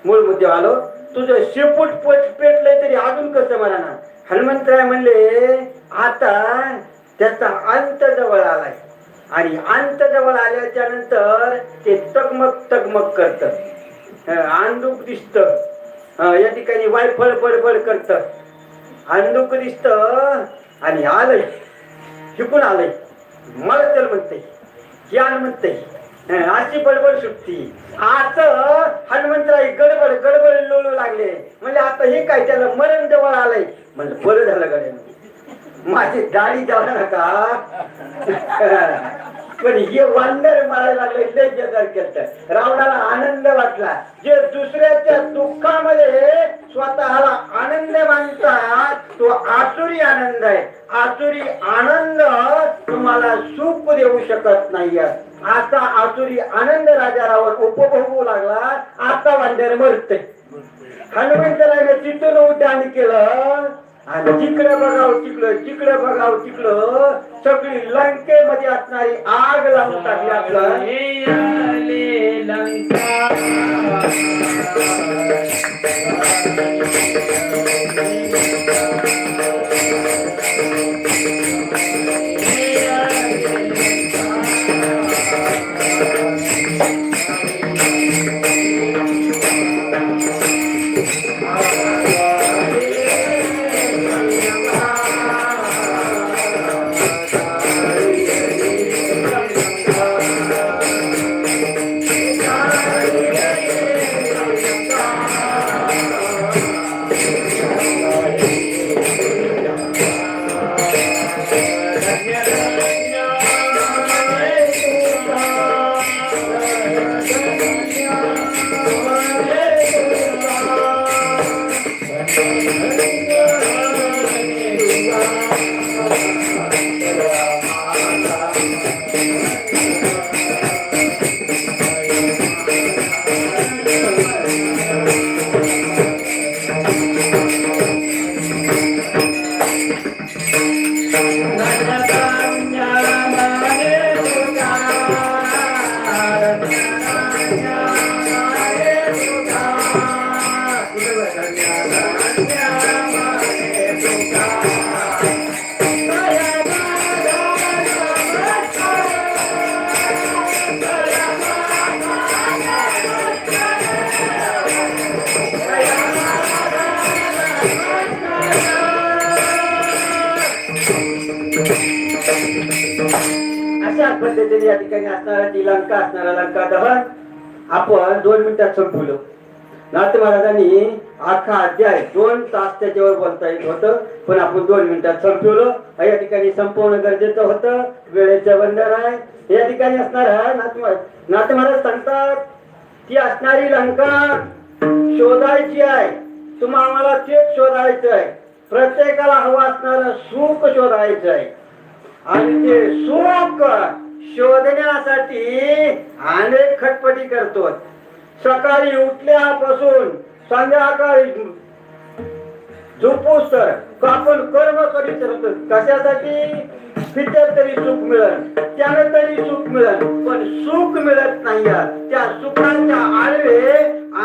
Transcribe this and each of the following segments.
मूळ मुद्दे आलो. तुझं शेपूट पेटलंय तरी अजून कसं म्हणा. हनुमंतराय म्हणले आता त्याचा अंत जवळ आलाय आणि अंत जवळ आल्याच्या नंतर ते तगमग तगमग करत, अंधुक दिसत, या ठिकाणी वायफळ फडफड करत, अंधुक दिसत आणि आलंय शिकून आलंय. मला चल म्हणते, ज्ञान म्हणते, अशी बडबड सुटती. आता हनुमंतराय गडबड गडबड लोळू लागले. म्हणजे आता हे काय त्याला मरण जवळ आलंय. म्हणलं बरं झालं गड्या, माझी दाढी जाऊ नका. पण हे वांदर मारायला लागले, लय जगार केलं. रावणाला आनंद वाटला. जे दुसऱ्याच्या दुःखामध्ये स्वतःला आनंद मानतात तो आसुरी आनंद आहे. आसुरी आनंद तुम्हाला सुख देऊ शकत नाही. आता आसुरी आनंद राजा रावण उपभोगू लागला. आता वांदर मरते. हनुमंतरायने तिथून उड्डाण केलं आणि जिकडे बघाव तिकडं, जिकडे बघाव तिकडं सगळी लंकेमध्ये असणारी आग लावून टाकली. आपलं पद्धतीने या ठिकाणी असणारा ती लंका, असणारा लंका दहन आपण 2 मिनिटात संपवलं. नाथ महाराजांनी अख्खा अध्याय 2 तास त्याच्यावर बोलता येत होतं, पण आपण 2 मिनिटात संपवलं. या ठिकाणी संपवणं गरजेचं होतं. वेळेचं बंधन आहे. या ठिकाणी असणारा नाथ महाराज सांगतात ती असणारी लंका शोधायची आहे. तुम्हा आम्हाला तेच शोधायचं आहे. प्रत्येकाला हवं असणारं सुख शोधायचं आहे आणि ते सुख शोधण्यासाठी अनेक खटपटी करतो. सकाळी उठल्यापासून संध्याकाळी झोपूस तर आपण कर्म करीत राहतो. कशासाठी? तिथे तरी सुख मिळेल, त्याने तरी सुख मिळेल, पण सुख मिळत नाही. त्या सुखाच्या आडवे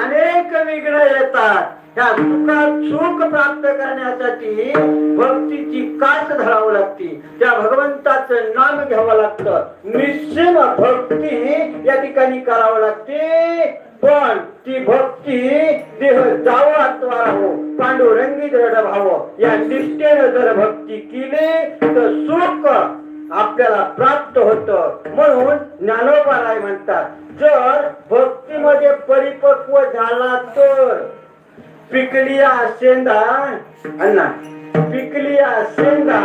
अनेक विघ्न येतात. त्या सुखात सुख प्राप्त करण्यासाठी भक्तीची कास धरावं लागते. त्या भगवंताचं नाम घ्यावं लागतं. निश्चिम भक्ती या ठिकाणी करावं लागते. पण ती भक्ती देह जावो आत्मा राहो, पांडुरंगी दृढ भाव या निष्ठेने जर भक्ती केली तर सुख आपल्याला प्राप्त होतं. म्हणून ज्ञानोबा म्हणतात जर भक्तीमध्ये परिपक्व झाला तर पिकलिया शेंदा अण्णा पिकलिया शेंदा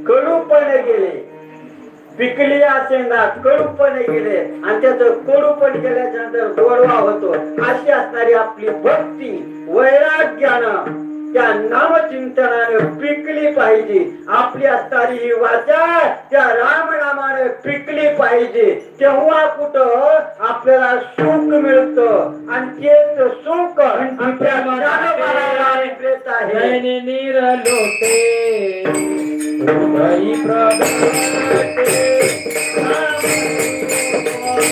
कडूपणे गेले. पिकलिया शेंगा कडूपणे गेले आणि त्याचं कडूपण गेल्याच्या नंतर गोडवा होतो. अशी असणारी आपली भक्ती वैराग्यानं त्या नामचिंतनाने पिकली पाहिजे. आपली असणारी ही वाचा त्या राम नामाने पिकली पाहिजे. तेव्हा कुठं आपल्याला सुख मिळत